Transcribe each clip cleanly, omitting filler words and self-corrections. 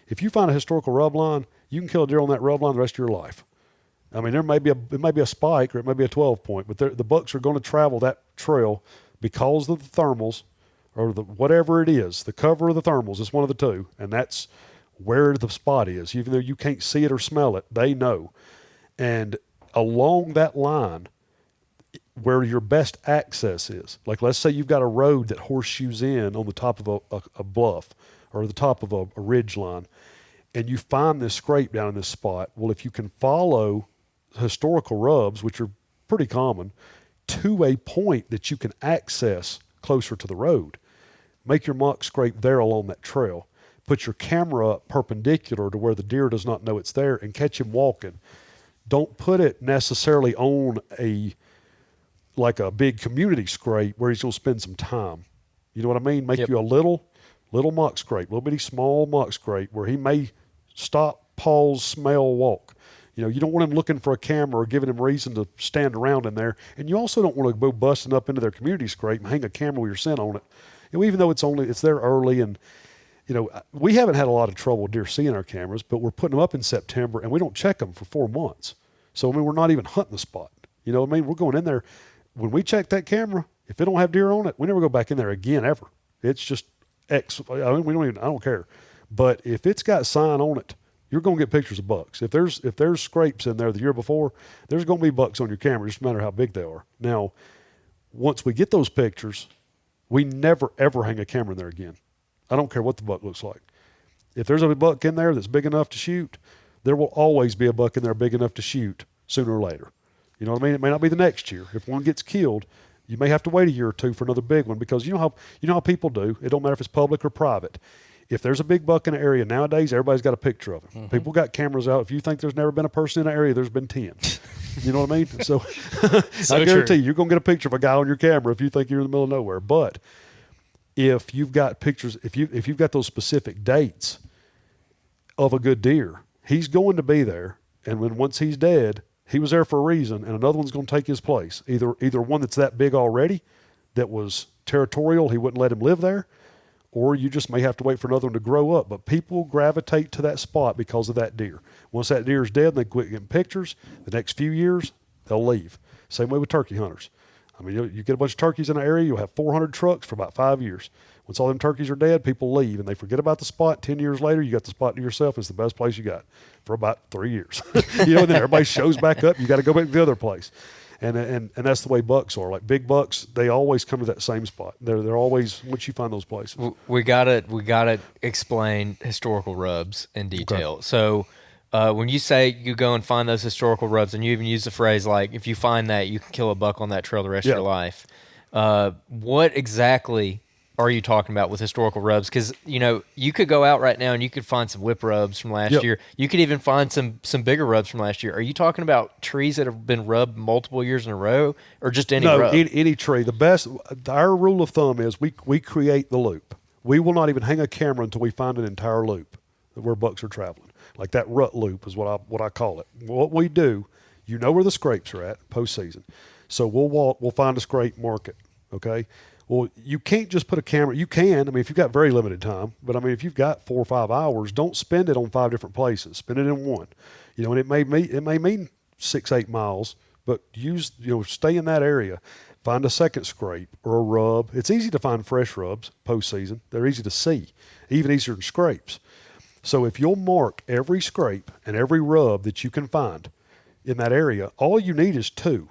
If you find a historical rub line, you can kill a deer on that rub line the rest of your life. I mean, it may be a spike or it may be a 12 point, but the bucks are going to travel that trail because of the thermals or whatever it is, the cover of the thermals. It's one of the two, and that's where the spot is. Even though you can't see it or smell it, they know. And along that line, where your best access is, like let's say you've got a road that horseshoes in on the top of a bluff or the top of a ridge line, and you find this scrape down in this spot. Well, if you can follow historical rubs, which are pretty common, to a point that you can access closer to the road, make your mock scrape there along that trail. Put your camera up perpendicular to where the deer does not know it's there and catch him walking. Don't put it necessarily on like a big community scrape where he's going to spend some time. You know what I mean? Make you a little mock scrape, little bitty small mock scrape where he may stop, pause, smell, walk. You know, you don't want him looking for a camera or giving him reason to stand around in there. And you also don't want to go busting up into their community scrape and hang a camera with your scent on it. You know, even though it's there early, and you know, we haven't had a lot of trouble with deer seeing our cameras, but we're putting them up in September and we don't check them for 4 months. So I mean, we're not even hunting the spot. You know what I mean? We're going in there. When we check that camera, if it don't have deer on it, we never go back in there again ever. It's just X. I mean, I don't care. But if it's got sign on it, you're going to get pictures of bucks. If there's scrapes in there the year before, there's going to be bucks on your camera, just no matter how big they are. Now, once we get those pictures, we never, ever hang a camera in there again. I don't care what the buck looks like. If there's a buck in there that's big enough to shoot, there will always be a buck in there big enough to shoot sooner or later. You know what I mean? It may not be the next year. If one gets killed, you may have to wait a year or two for another big one, because you know how people do. It don't matter if it's public or private. If there's a big buck in an area nowadays, everybody's got a picture of him. Mm-hmm. People got cameras out. If you think there's never been a person in an area, there's been 10. You know what I mean? So, I guarantee you're going to get a picture of a guy on your camera if you think you're in the middle of nowhere. But if you've got pictures, if you've got those specific dates of a good deer, he's going to be there. And once he's dead, he was there for a reason, and another one's going to take his place. Either one that's that big already, that was territorial, he wouldn't let him live there, or you just may have to wait for another one to grow up. But people gravitate to that spot because of that deer. Once that deer is dead and they quit getting pictures, the next few years, they'll leave. Same way with turkey hunters. I mean, you get a bunch of turkeys in an area, you'll have 400 trucks for about 5 years. Once all them turkeys are dead, people leave, and they forget about the spot. 10 years later, you got the spot to yourself. It's the best place you got for about 3 years. You know, and then everybody shows back up. You got to go back to the other place. And that's the way bucks are. Like big bucks, they always come to that same spot. They're always, once you find those places. We gotta explain historical rubs in detail. Okay. So when you say you go and find those historical rubs, and you even use the phrase like, if you find that, you can kill a buck on that trail the rest of your life. What exactly are you talking about with historical rubs? Because, you know, you could go out right now and you could find some whip rubs from last year. You could even find some bigger rubs from last year. Are you talking about trees that have been rubbed multiple years in a row, or just any rub? No, any tree. Our rule of thumb is we create the loop. We will not even hang a camera until we find an entire loop where bucks are traveling. Like that rut loop is what I call it. What we do, you know where the scrapes are at postseason. So we'll find a scrape, mark it, okay? Well, you can't just put a camera. You can. I mean, if you've got very limited time. But, I mean, if you've got 4 or 5 hours, don't spend it on 5 different places. Spend it in one. You know, and it may mean 6-8 miles, but stay in that area. Find a second scrape or a rub. It's easy to find fresh rubs postseason. They're easy to see, even easier than scrapes. So if you'll mark every scrape and every rub that you can find in that area, all you need is 2.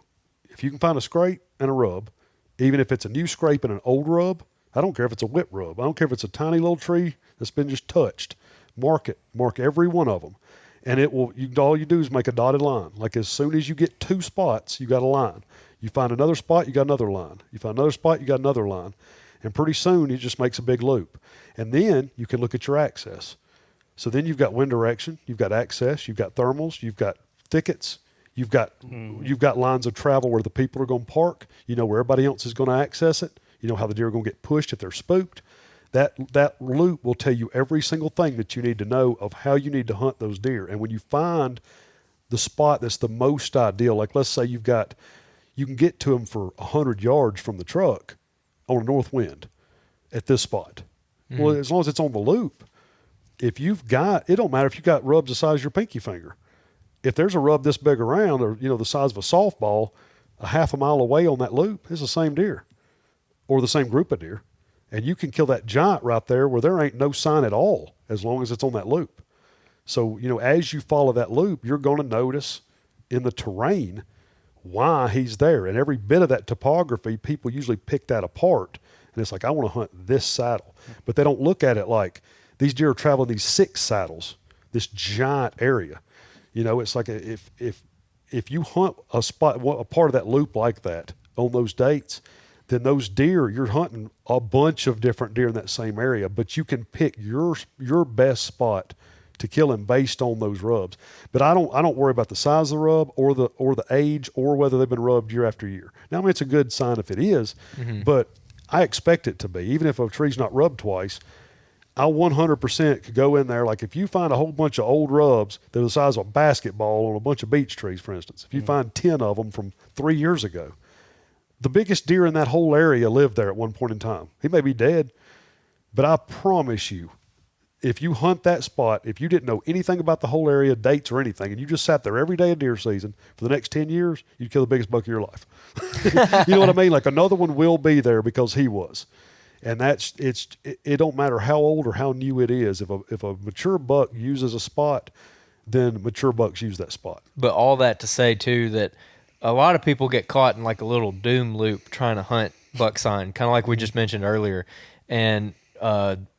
If you can find a scrape and a rub, even if it's a new scrape and an old rub, I don't care if it's a whip rub. I don't care if it's a tiny little tree that's been just touched. Mark it. Mark every one of them. And all you do is make a dotted line. Like as soon as you get 2 spots, you got a line. You find another spot, you got another line. You find another spot, you got another line. And pretty soon it just makes a big loop. And then you can look at your access. So then you've got wind direction, you've got access, you've got thermals, you've got thickets, you've got lines of travel where the people are going to park. You know where everybody else is going to access it. You know how the deer are going to get pushed if they're spooked. That loop will tell you every single thing that you need to know of how you need to hunt those deer. And when you find the spot that's the most ideal, like let's say you can get to them for 100 yards from the truck on a north wind at this spot. Mm-hmm. Well, as long as it's on the loop, if you've got, it don't matter if you've got rubs the size of your pinky finger. If there's a rub this big around, or the size of a softball, a half a mile away on that loop is the same deer, or the same group of deer, and you can kill that giant right there where there ain't no sign at all as long as it's on that loop. So as you follow that loop, you're going to notice in the terrain why he's there, and every bit of that topography, people usually pick that apart, and it's like, I want to hunt this saddle, but they don't look at it like these deer are traveling these 6 saddles, this giant area. It's like if you hunt a spot, a part of that loop like that on those dates, then those deer, you're hunting a bunch of different deer in that same area, but you can pick your best spot to kill him based on those rubs. But I don't worry about the size of the rub or the age or whether they've been rubbed year after year. Now, I mean, it's a good sign if it is, but I expect it to be. Even if a tree's not rubbed twice, I 100% could go in there. Like if you find a whole bunch of old rubs that are the size of a basketball on a bunch of beech trees, for instance, if you find 10 of them from 3 years ago, the biggest deer in that whole area lived there at one point in time. He may be dead, but I promise you, if you hunt that spot, if you didn't know anything about the whole area, dates or anything, and you just sat there every day of deer season for the next 10 years, you'd kill the biggest buck of your life. You know what I mean? Like another one will be there because he was. And it don't matter how old or how new it is. If a mature buck uses a spot, then mature bucks use that spot. But all that to say too that a lot of people get caught in like a little doom loop trying to hunt buck sign, kind of like we just mentioned earlier, and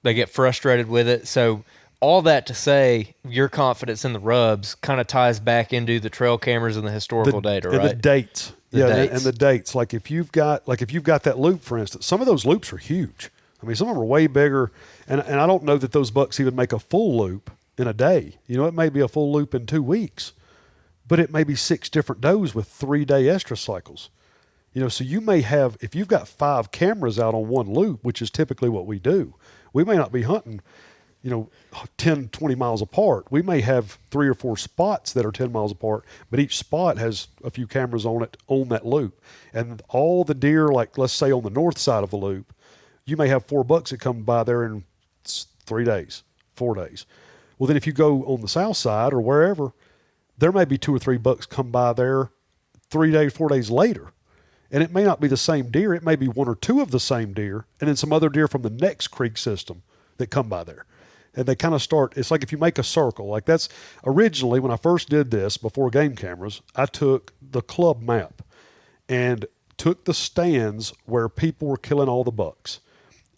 they get frustrated with it. So all that to say, your confidence in the rubs kind of ties back into the trail cameras and the historical data, right? And the dates. And the dates. Like if you've got that loop, for instance, some of those loops are huge. I mean, some of them are way bigger, and I don't know that those bucks even make a full loop in a day. It may be a full loop in 2 weeks, but it may be 6 different does with 3-day estrus cycles. So you may have, if you've got 5 cameras out on one loop, which is typically what we do, we may not be hunting 10, 20 miles apart. We may have 3 or 4 spots that are 10 miles apart, but each spot has a few cameras on it on that loop. And all the deer, like let's say on the north side of the loop, you may have 4 bucks that come by there in 3 days, 4 days. Well, then if you go on the south side or wherever, there may be 2 or 3 bucks come by there 3 days, 4 days later. And it may not be the same deer. It may be 1 or 2 of the same deer, and then some other deer from the next creek system that come by there. And they kind of start, it's like if you make a circle, like that's originally when I first did this before game cameras, I took the club map and took the stands where people were killing all the bucks.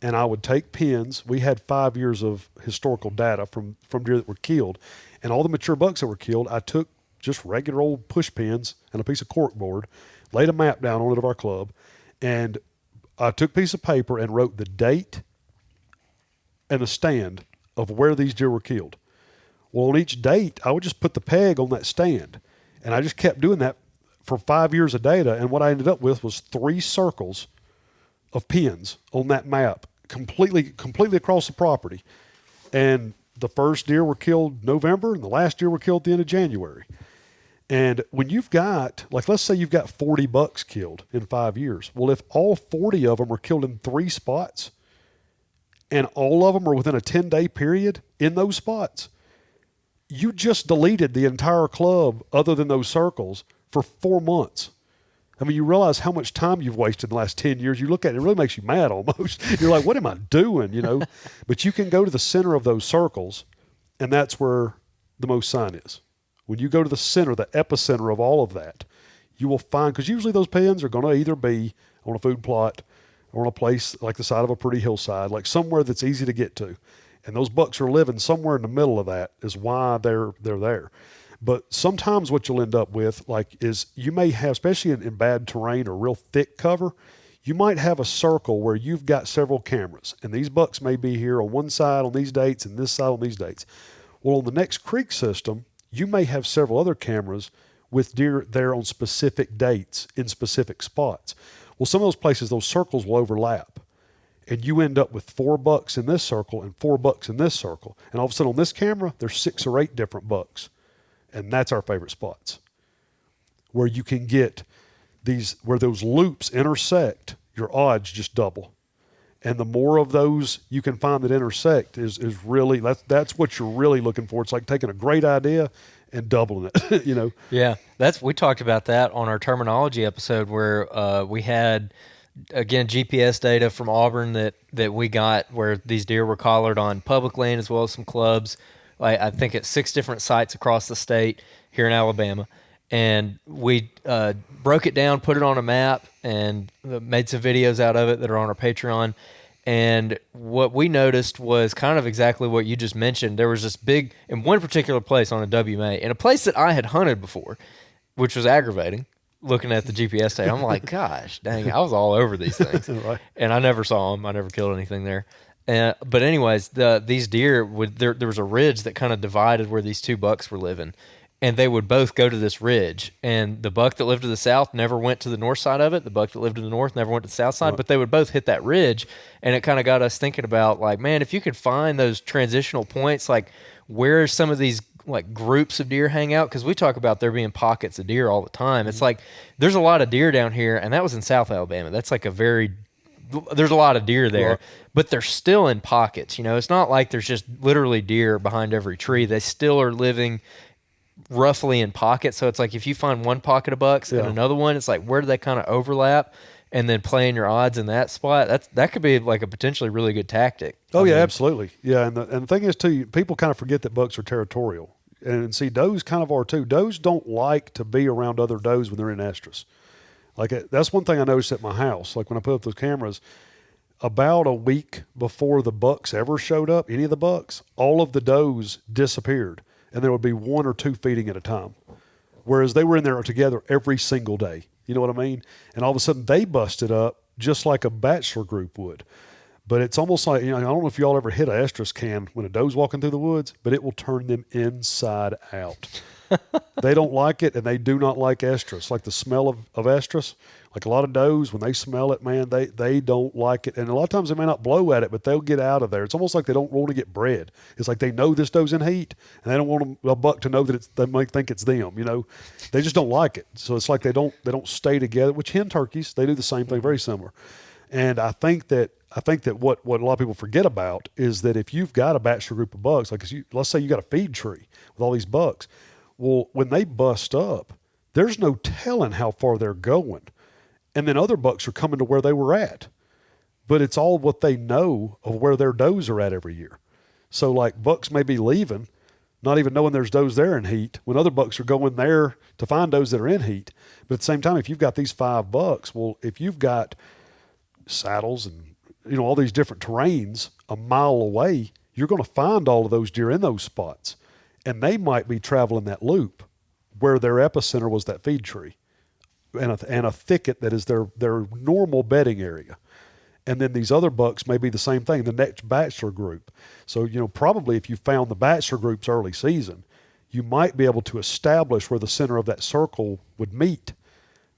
And I would take pins. We had 5 years of historical data from deer that were killed. And all the mature bucks that were killed, I took just regular old push pins and a piece of cork board, laid a map down on it of our club, and I took a piece of paper and wrote the date and the stand of where these deer were killed. Well, on each date, I would just put the peg on that stand. And I just kept doing that for 5 years of data. And what I ended up with was 3 circles of pins on that map, completely across the property. And the first deer were killed November, and the last deer were killed at the end of January. And when you've got, like, let's say you've got 40 bucks killed in 5 years. Well, if all 40 of them are killed in 3 spots, and all of them are within a 10-day period in those spots, you just deleted the entire club other than those circles for 4 months. I mean, you realize how much time you've wasted in the last 10 years. You look at it, it really makes you mad almost. You're like, what am I doing, But you can go to the center of those circles, and that's where the most sign is. When you go to the center, the epicenter of all of that, you will find, because usually those pins are going to either be on a food plot or on a place like the side of a pretty hillside, like somewhere that's easy to get to. And those bucks are living somewhere in the middle of that is why they're there. But sometimes what you'll end up with, is you may have, especially in bad terrain or real thick cover, you might have a circle where you've got several cameras. And these bucks may be here on one side on these dates and this side on these dates. Well, on the next creek system, you may have several other cameras with deer there on specific dates in specific spots. Well, some of those places, those circles will overlap. And you end up with 4 bucks in this circle and 4 bucks in this circle. And all of a sudden on this camera, there's 6 or 8 different bucks. And that's our favorite spots. Where you can get where those loops intersect, your odds just double. And the more of those you can find that intersect is really, that's what you're really looking for. It's like taking a great idea and doubling it, you know? Yeah, we talked about that on our terminology episode where we had again GPS data from Auburn that we got where these deer were collared on public land as well as some clubs. I think at 6 different sites across the state here in Alabama, and we broke it down, put it on a map, and made some videos out of it that are on our Patreon. And what we noticed was kind of exactly what you just mentioned. There was this big, in one particular place on a WMA, in a place that I had hunted before, which was aggravating, looking at the GPS data. I'm like, gosh, dang, I was all over these things. Right. And I never saw them. I never killed anything there. But anyways, these deer, there was a ridge that kind of divided where these 2 bucks were living. And they would both go to this ridge. And the buck that lived to the south never went to the north side of it. The buck that lived to the north never went to the south side. Right. But they would both hit that ridge. And it kind of got us thinking about, like, man, if you could find those transitional points, like where some of these like groups of deer hang out, because we talk about there being pockets of deer all the time. It's like there's a lot of deer down here, and that was in South Alabama. That's like there's a lot of deer there, right. But they're still in pockets. You know, it's not like there's just literally deer behind every tree. They still are living roughly in pockets. So it's like if you find one pocket of bucks and another one, it's like where do they kind of overlap, and then playing your odds in that spot. That could be like a potentially really good tactic. Oh, yeah, absolutely. Yeah, and the thing is too, people kind of forget that bucks are territorial, and see, does kind of are too. Does don't like to be around other does when they're in estrus. Like that's one thing I noticed at my house. Like when I put up those cameras, about a week before the bucks ever showed up, any of the bucks, all of the does disappeared. And there would be 1 or 2 feeding at a time. Whereas they were in there together every single day. You know what I mean? And all of a sudden they busted up just like a bachelor group would. But it's almost like, you know, I don't know if y'all ever hit a estrus can when a doe's walking through the woods, but it will turn them inside out. They don't like it, and they do not like estrus. Like the smell of estrus, like a lot of does, when they smell it, man, they don't like it. And a lot of times they may not blow at it, but they'll get out of there. It's almost like they don't want to get bred. It's like they know this doe's in heat, and they don't want a buck to know that they might think it's them. You know, they just don't like it. So it's like they don't stay together. Which hen turkeys, they do the same thing, very similar. And I think that what a lot of people forget about is that if you've got a bachelor group of bucks, like let's say you got a feed tree with all these bucks, well, when they bust up, there's no telling how far they're going. And then other bucks are coming to where they were at. But it's all what they know of where their does are at every year. So like bucks may be leaving, not even knowing there's does there in heat, when other bucks are going there to find does that are in heat. But at the same time, if you've got these 5 bucks, well, if you've got saddles and, you know, all these different terrains a mile away, you're going to find all of those deer in those spots. And they might be traveling that loop where their epicenter was that feed tree and a thicket that is their normal bedding area. And then these other bucks may be the same thing, the next bachelor group. So, you know, probably if you found the bachelor group's early season, you might be able to establish where the center of that circle would meet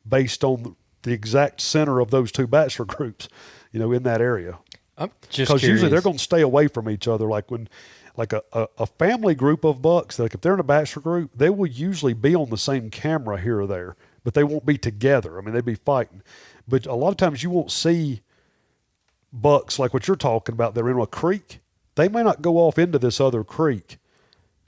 based on the exact center of those 2 bachelor groups, you know, in that area. I'm just because usually they're curious. going to stay away from each other. Like when, like a family group of bucks, like if they're in a bachelor group, they will usually be on the same camera here or there, but they won't be together. I mean, they'd be fighting. But a lot of times you won't see bucks like what you're talking about. They're in a creek. They may not go off into this other creek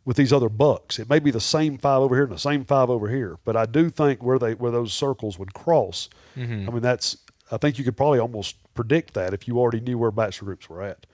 with these other bucks. It may be the same 5 over here and the same 5 over here. But I do think where those circles would cross. Mm-hmm. I mean, I think you could probably almost predict that if you already knew where bachelor groups were at.